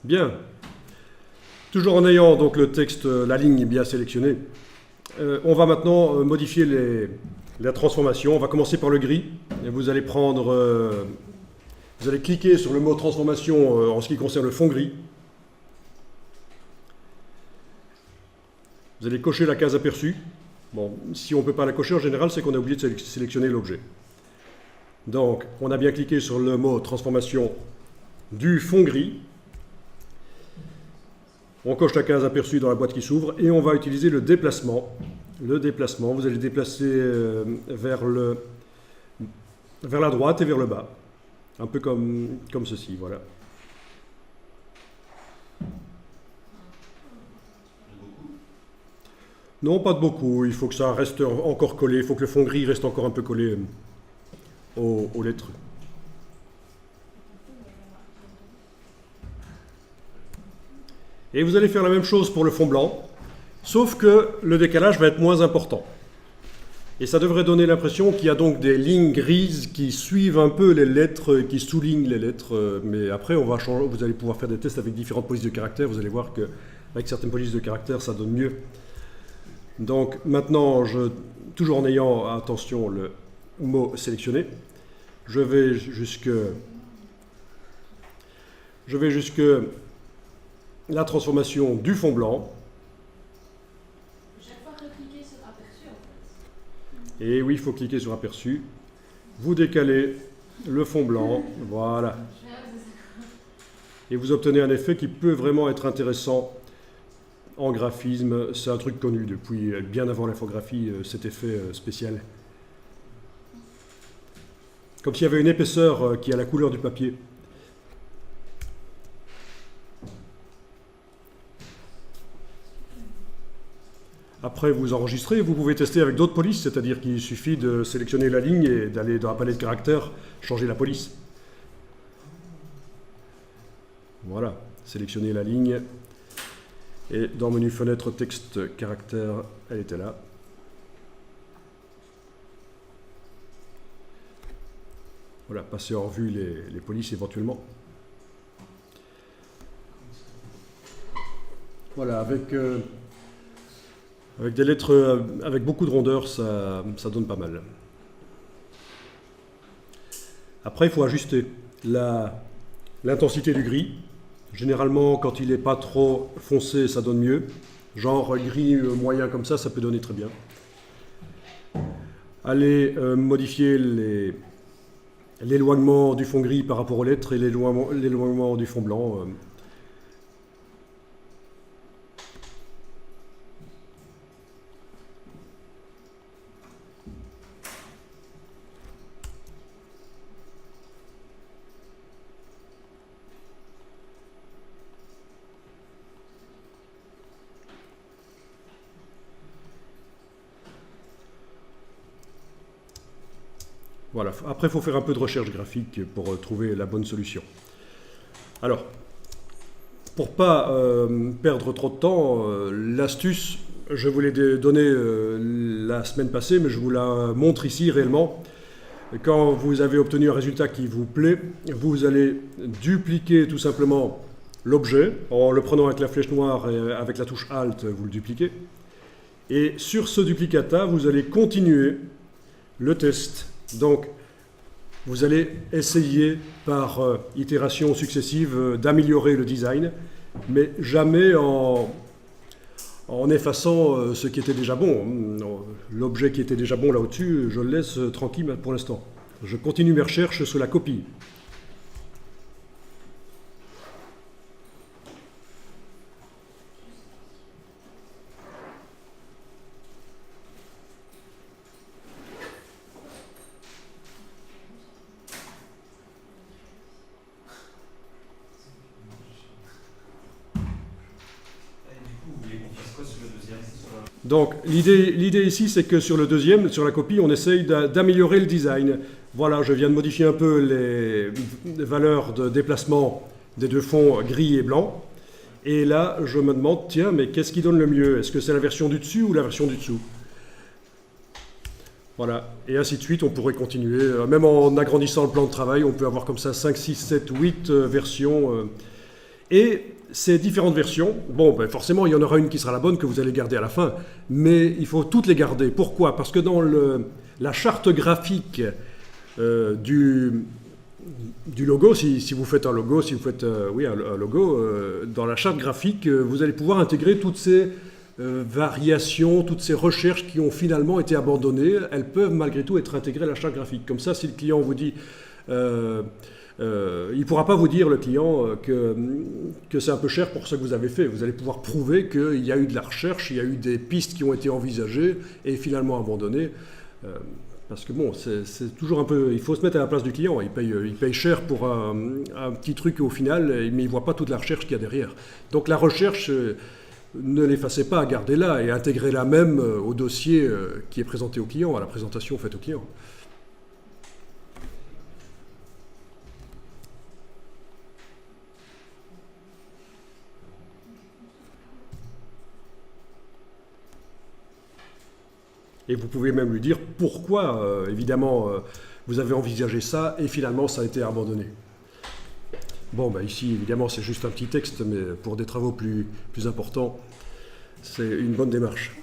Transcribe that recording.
Bien. Toujours en ayant donc le texte, la ligne bien sélectionnée, on va maintenant modifier la transformation. On va commencer par le gris. Et vous allez prendre, vous allez cliquer sur le mot transformation en ce qui concerne le fond gris. Vous allez cocher la case aperçue. Bon, si on ne peut pas la cocher, en général, c'est qu'on a oublié de sélectionner l'objet. Donc, on a bien cliqué sur le mot transformation du fond gris. On coche la case aperçue dans la boîte qui s'ouvre et on va utiliser le déplacement. Le déplacement, vous allez déplacer vers la droite et vers le bas. Un peu comme ceci, voilà. Non, pas de beaucoup. Il faut que ça reste encore collé. Il faut que le fond gris reste encore un peu collé aux lettres. Et vous allez faire la même chose pour le fond blanc, sauf que le décalage va être moins important. Et ça devrait donner l'impression qu'il y a donc des lignes grises qui suivent un peu les lettres, qui soulignent les lettres. Mais après, on va changer, vous allez pouvoir faire des tests avec différentes polices de caractère. Vous allez voir qu'avec certaines polices de caractère, ça donne mieux. Donc maintenant, toujours en ayant attention le mot sélectionné, je vais jusque la transformation du fond blanc. Chaque fois cliquer sur aperçu en fait. Et oui, il faut cliquer sur aperçu. Vous décalez le fond blanc, voilà. Et vous obtenez un effet qui peut vraiment être intéressant en graphisme. C'est un truc connu depuis bien avant l'infographie, cet effet spécial. Comme s'il y avait une épaisseur qui a la couleur du papier. Après, vous enregistrez, vous pouvez tester avec d'autres polices, c'est-à-dire qu'il suffit de sélectionner la ligne et d'aller dans la palette de caractères, changer la police. Voilà, sélectionner la ligne. Et dans menu fenêtre texte caractère, elle était là. Voilà, passer en revue les polices éventuellement. Voilà, avec des lettres avec beaucoup de rondeur, ça donne pas mal. Après, il faut ajuster l'intensité du gris. Généralement, quand il n'est pas trop foncé, ça donne mieux. Genre gris moyen comme ça peut donner très bien. Allez modifier l'éloignement du fond gris par rapport aux lettres et l'éloignement du fond blanc. Voilà. Après, il faut faire un peu de recherche graphique pour trouver la bonne solution. Alors, pour ne pas perdre trop de temps, l'astuce, je vous l'ai donnée la semaine passée, mais je vous la montre ici réellement. Quand vous avez obtenu un résultat qui vous plaît, vous allez dupliquer tout simplement l'objet, en le prenant avec la flèche noire et avec la touche Alt, vous le dupliquez. Et sur ce duplicata, vous allez continuer le test. Donc, vous allez essayer par itération successive d'améliorer le design, mais jamais en effaçant ce qui était déjà bon. L'objet qui était déjà bon là au-dessus, je le laisse tranquille pour l'instant. Je continue mes recherches sur la copie. Donc l'idée ici, c'est que sur le deuxième, sur la copie, on essaye d'améliorer le design. Voilà, je viens de modifier un peu les valeurs de déplacement des deux fonds gris et blanc. Et là, je me demande, tiens, mais qu'est-ce qui donne le mieux? Est-ce que c'est la version du dessus ou la version du dessous? Voilà, et ainsi de suite, on pourrait continuer. Même en agrandissant le plan de travail, on peut avoir comme ça 5, 6, 7, 8 versions. Et ces différentes versions, bon, ben forcément, il y en aura une qui sera la bonne que vous allez garder à la fin, mais il faut toutes les garder. Pourquoi? Parce que dans la charte graphique du logo, si vous faites un logo, si vous faites un logo, dans la charte graphique, vous allez pouvoir intégrer toutes ces variations, toutes ces recherches qui ont finalement été abandonnées. Elles peuvent malgré tout être intégrées à la charte graphique. Comme ça, si le client vous dit... il ne pourra pas vous dire, le client, que c'est un peu cher pour ce que vous avez fait. Vous allez pouvoir prouver qu'il y a eu de la recherche, il y a eu des pistes qui ont été envisagées et finalement abandonnées. Parce que bon, c'est toujours un peu... Il faut se mettre à la place du client. Il paye cher pour un petit truc au final, mais il ne voit pas toute la recherche qu'il y a derrière. Donc la recherche, ne l'effacez pas, gardez-la et intégrez-la même au dossier qui est présenté au client, à la présentation faite au client. Et vous pouvez même lui dire pourquoi, évidemment, vous avez envisagé ça et finalement ça a été abandonné. Bon, ben ici, évidemment, c'est juste un petit texte, mais pour des travaux plus importants, c'est une bonne démarche.